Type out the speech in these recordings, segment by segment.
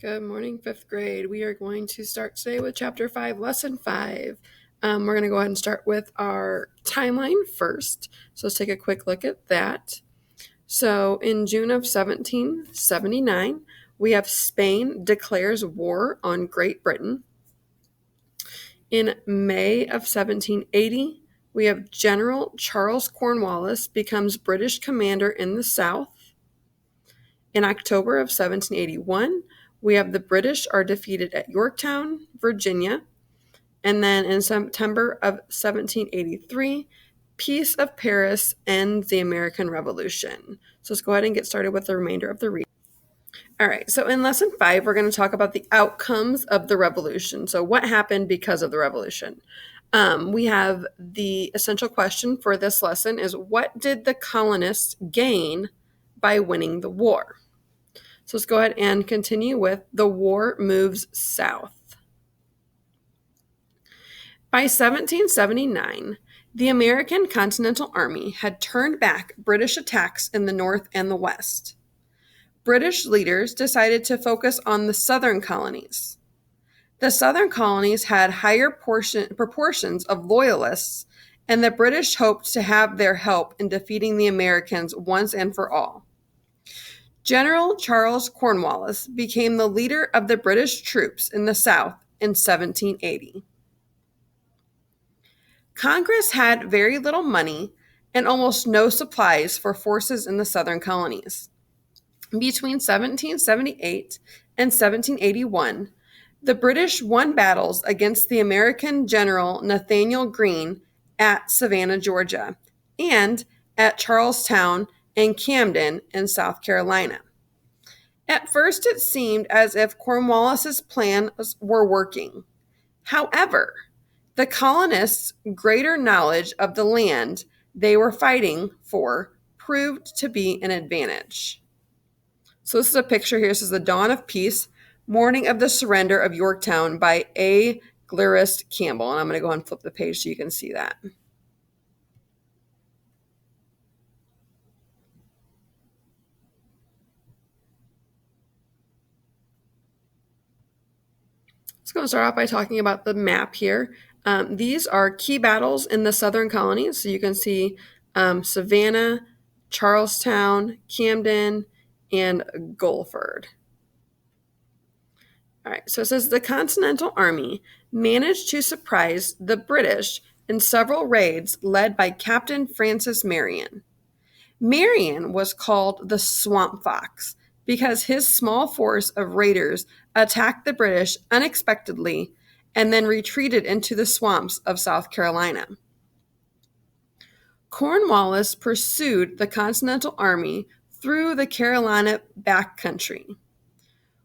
Good morning, fifth grade. We are going to start today with Chapter 5, Lesson 5. We're going to go ahead and start with our timeline first. So let's take a quick look at that. So in June of 1779, we have Spain declares war on Great Britain. In May of 1780, we have General Charles Cornwallis becomes British commander in the South. In October of 1781, we have the British are defeated at Yorktown, Virginia. And then in September of 1783, Peace of Paris ends the American Revolution. So let's go ahead and get started with the remainder of the reading. All right, so in Lesson 5, we're going to talk about the outcomes of the revolution. So what happened because of the revolution? We have the essential question for this lesson is, what did the colonists gain by winning the war? So let's go ahead and continue with the war moves south. By 1779, the American Continental Army had turned back British attacks in the north and the west. British leaders decided to focus on the southern colonies. The southern colonies had higher proportions of loyalists, and the British hoped to have their help in defeating the Americans once and for all. General Charles Cornwallis became the leader of the British troops in the South in 1780. Congress had very little money and almost no supplies for forces in the southern colonies. Between 1778 and 1781, the British won battles against the American General Nathanael Greene at Savannah, Georgia, and at Charlestown and Camden in South Carolina. At first, it seemed as if Cornwallis's plans were working. However, the colonists' greater knowledge of the land they were fighting for proved to be an advantage. So this is a picture here. This is The Dawn of Peace, Morning of the Surrender of Yorktown by A. Glarist Campbell. And I'm going to go ahead and flip the page so you can see that. Let's go and start off by talking about the map here. These are key battles in the southern colonies. So you can see Savannah, Charlestown, Camden, and Guilford. All right, so it says the Continental Army managed to surprise the British in several raids led by Captain Francis Marion. Marion was called the Swamp Fox because his small force of raiders attacked the British unexpectedly and then retreated into the swamps of South Carolina. Cornwallis pursued the Continental Army through the Carolina backcountry.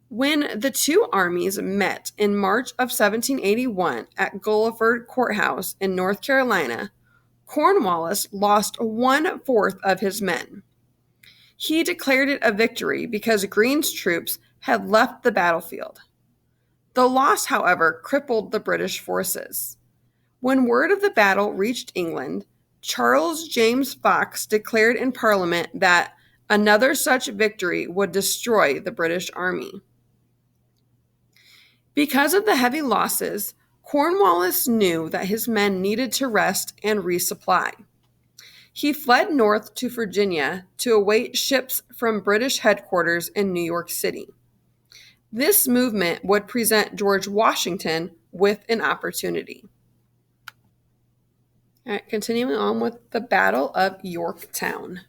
When the two armies met in March of 1781 at Guilford Courthouse in North Carolina, Cornwallis lost 1/4 of his men. He declared it a victory because Greene's troops had left the battlefield. The loss, however, crippled the British forces. When word of the battle reached England, Charles James Fox declared in Parliament that another such victory would destroy the British army. Because of the heavy losses, Cornwallis knew that his men needed to rest and resupply. He fled north to Virginia to await ships from British headquarters in New York City. This movement would present George Washington with an opportunity. All right, continuing on with the Battle of Yorktown.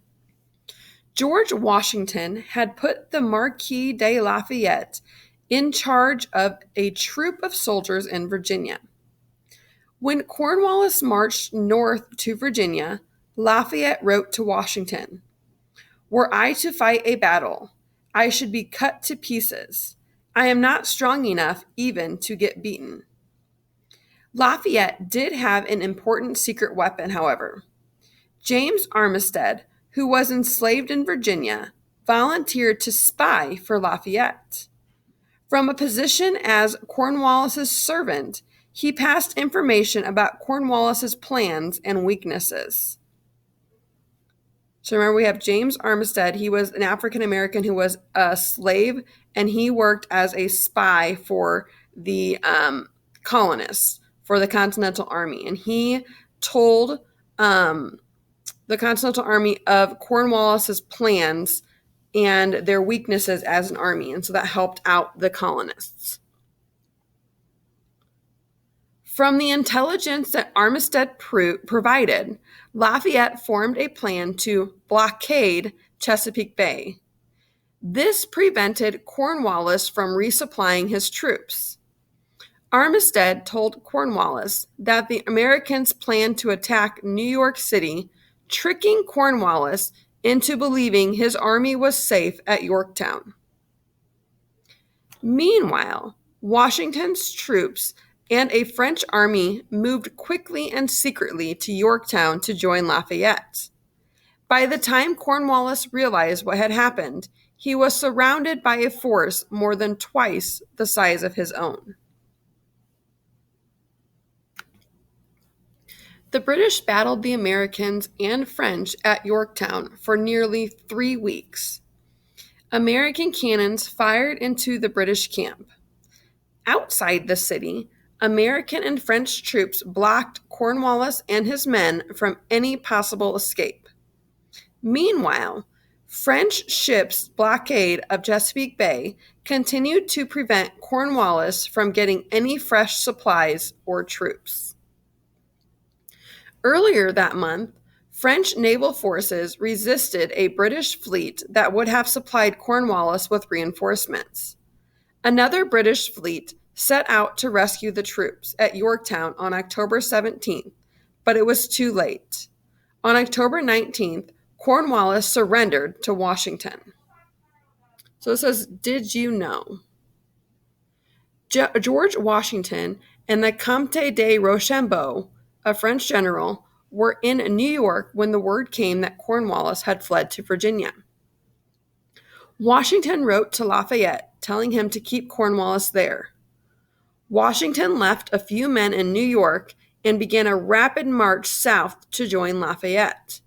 George Washington had put the Marquis de Lafayette in charge of a troop of soldiers in Virginia. When Cornwallis marched north to Virginia, Lafayette wrote to Washington, "Were I to fight a battle, I should be cut to pieces. I am not strong enough even to get beaten." Lafayette did have an important secret weapon, however. James Armistead, who was enslaved in Virginia, volunteered to spy for Lafayette. From a position as Cornwallis's servant, he passed information about Cornwallis's plans and weaknesses. So remember, we have James Armistead. He was an African American who was a slave, and he worked as a spy for the colonists, for the Continental Army. And he told the Continental Army of Cornwallis's plans and their weaknesses as an army. And so that helped out the colonists. From the intelligence that Armistead provided, Lafayette formed a plan to blockade Chesapeake Bay. This prevented Cornwallis from resupplying his troops. Armistead told Cornwallis that the Americans planned to attack New York City, tricking Cornwallis into believing his army was safe at Yorktown. Meanwhile, Washington's troops and a French army moved quickly and secretly to Yorktown to join Lafayette. By the time Cornwallis realized what had happened, he was surrounded by a force more than twice the size of his own. The British battled the Americans and French at Yorktown for nearly 3 weeks. American cannons fired into the British camp. Outside the city, American and French troops blocked Cornwallis and his men from any possible escape. Meanwhile, French ships' blockade of Chesapeake Bay continued to prevent Cornwallis from getting any fresh supplies or troops. Earlier that month, French naval forces resisted a British fleet that would have supplied Cornwallis with reinforcements. Another British fleet set out to rescue the troops at Yorktown on October 17th, but it was too late. On October 19th, Cornwallis surrendered to Washington. So it says, did you know? George Washington and the Comte de Rochambeau, a French general, were in New York when the word came that Cornwallis had fled to Virginia. Washington wrote to Lafayette telling him to keep Cornwallis there. Washington left a few men in New York and began a rapid march south to join Lafayette.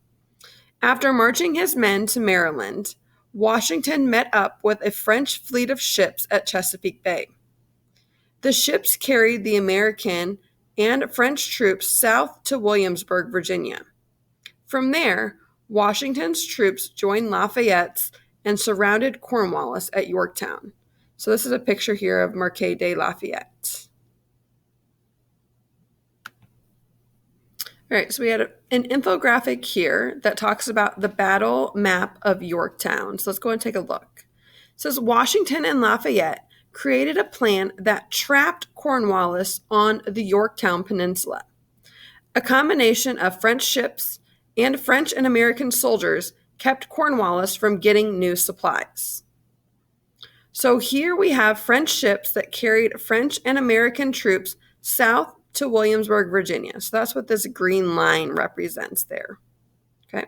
After marching his men to Maryland, Washington met up with a French fleet of ships at Chesapeake Bay. The ships carried the American and French troops south to Williamsburg, Virginia. From there, Washington's troops joined Lafayette's and surrounded Cornwallis at Yorktown. So this is a picture here of Marquis de Lafayette. All right, so we had an infographic here that talks about the battle map of Yorktown. So let's go and take a look. It says Washington and Lafayette created a plan that trapped Cornwallis on the Yorktown Peninsula. A combination of French ships and French and American soldiers kept Cornwallis from getting new supplies. So here we have French ships that carried French and American troops south to Williamsburg, Virginia. So that's what this green line represents there. Okay.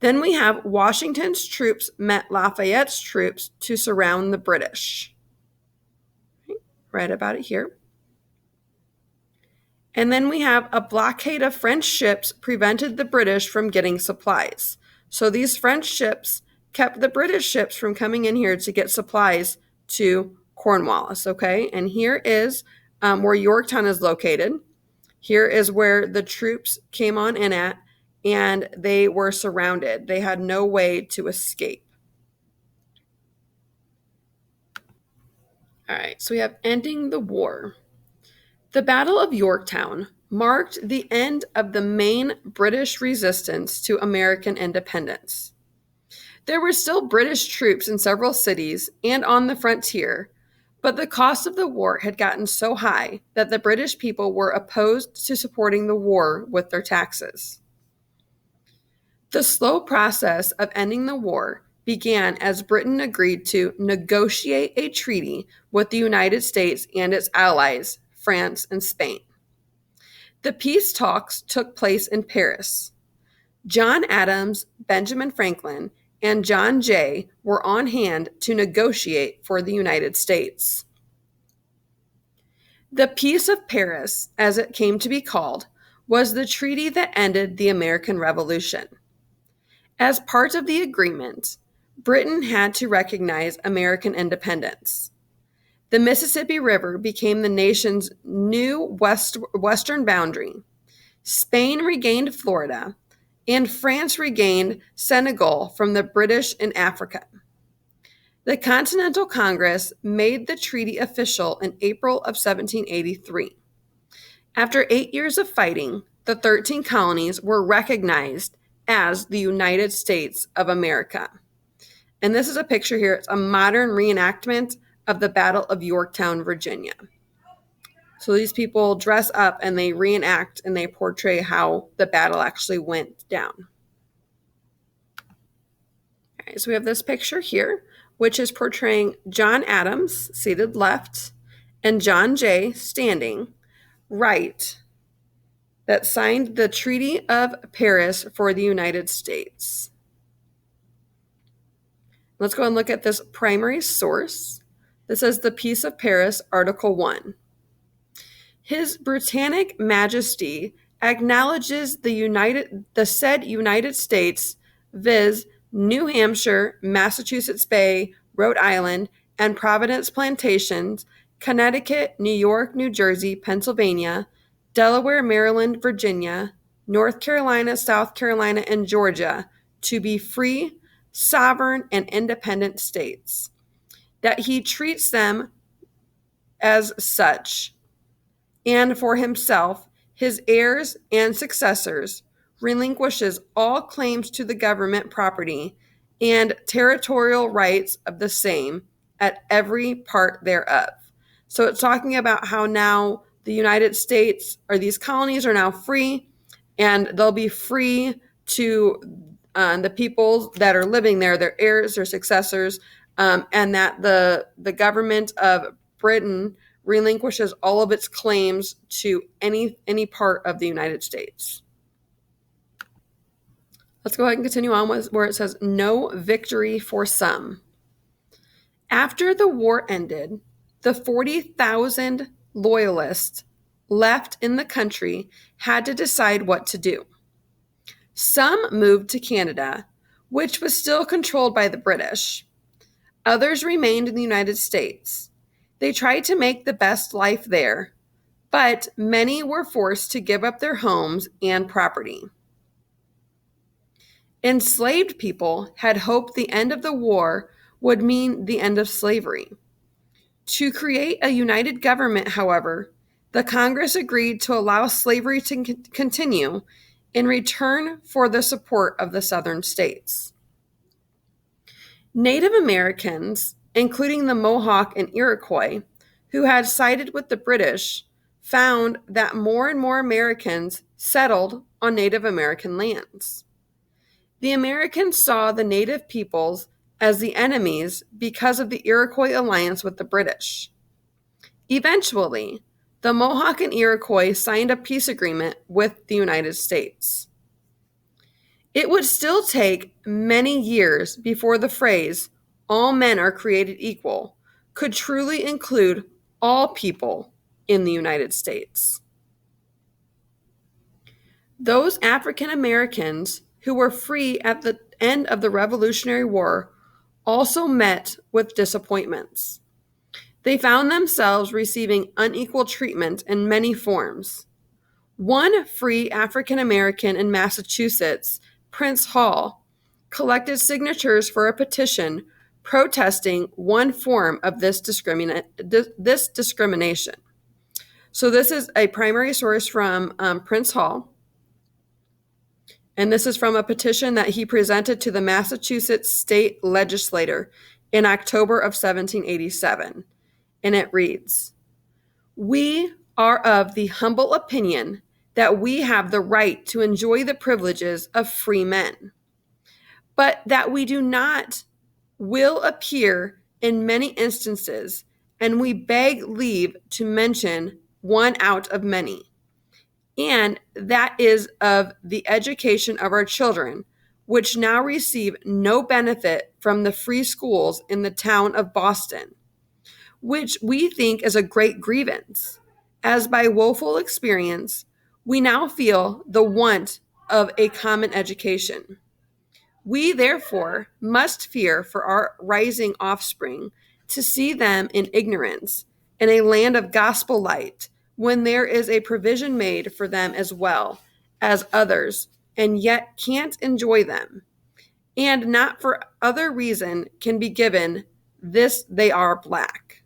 Then we have Washington's troops met Lafayette's troops to surround the British. Right about it here. And then we have a blockade of French ships prevented the British from getting supplies. So these French ships kept the British ships from coming in here to get supplies to Cornwallis, okay? And here is where Yorktown is located. Here is where the troops came on in at, and they were surrounded. They had no way to escape. All right, so we have ending the war. The Battle of Yorktown marked the end of the main British resistance to American independence. There were still British troops in several cities and on the frontier, but the cost of the war had gotten so high that the British people were opposed to supporting the war with their taxes. The slow process of ending the war began as Britain agreed to negotiate a treaty with the United States and its allies, France and Spain. The peace talks took place in Paris. John Adams, Benjamin Franklin, and John Jay were on hand to negotiate for the United States. The Peace of Paris, as it came to be called, was the treaty that ended the American Revolution. As part of the agreement, Britain had to recognize American independence. The Mississippi River became the nation's new western boundary. Spain regained Florida, and France regained Senegal from the British in Africa. The Continental Congress made the treaty official in April of 1783. After 8 years of fighting, the 13 colonies were recognized as the United States of America. And this is a picture here. It's a modern reenactment of the Battle of Yorktown, Virginia. So these people dress up and they reenact and they portray how the battle actually went down. All right, so we have this picture here, which is portraying John Adams seated left and John Jay standing right, that signed the Treaty of Paris for the United States. Let's go and look at this primary source. This is the Peace of Paris, Article 1. His Britannic Majesty acknowledges the said United States, viz., New Hampshire, Massachusetts Bay, Rhode Island, and Providence Plantations, Connecticut, New York, New Jersey, Pennsylvania, Delaware, Maryland, Virginia, North Carolina, South Carolina, and Georgia to be free, sovereign, and independent states, that he treats them as such, and for himself, his heirs, and successors, relinquishes all claims to the government property and territorial rights of the same at every part thereof. So it's talking about how now the United States, or these colonies, are now free, and they'll be free to the people that are living there, their heirs, their successors, and that the government of Britain relinquishes all of its claims to any part of the United States. Let's go ahead and continue on with where it says, no victory for some. After the war ended, the 40,000 loyalists left in the country had to decide what to do. Some moved to Canada, which was still controlled by the British. Others remained in the United States. They tried to make the best life there, but many were forced to give up their homes and property. Enslaved people had hoped the end of the war would mean the end of slavery. To create a united government, however, the Congress agreed to allow slavery to continue in return for the support of the southern states. Native Americans, including the Mohawk and Iroquois, who had sided with the British, found that more and more Americans settled on Native American lands. The Americans saw the Native peoples as the enemies because of the Iroquois alliance with the British. Eventually, the Mohawk and Iroquois signed a peace agreement with the United States. It would still take many years before the phrase, all men are created equal, could truly include all people in the United States. Those African Americans who were free at the end of the Revolutionary War also met with disappointments. They found themselves receiving unequal treatment in many forms. One free African American in Massachusetts, Prince Hall, collected signatures for a petition protesting one form of this discrimination. So this is a primary source from Prince Hall, and this is from a petition that he presented to the Massachusetts state legislature in October of 1787. And it reads, "We are of the humble opinion that we have the right to enjoy the privileges of free men, but that we do not will appear in many instances, and we beg leave to mention one out of many, and that is of the education of our children, which now receive no benefit from the free schools in the town of Boston, which we think is a great grievance, as by woeful experience we now feel the want of a common education. We therefore must fear for our rising offspring to see them in ignorance in a land of gospel light, when there is a provision made for them as well as others, and yet can't enjoy them, and not for other reason can be given this they are black.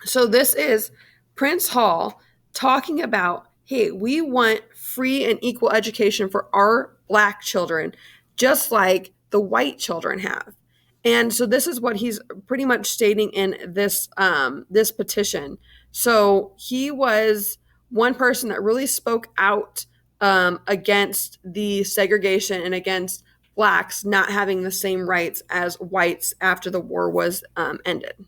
So this is Prince Hall talking about, hey, we want free and equal education for our black children, just like the white children have. And so this is what he's pretty much stating in this petition. So he was one person that really spoke out against the segregation and against blacks not having the same rights as whites after the war was ended.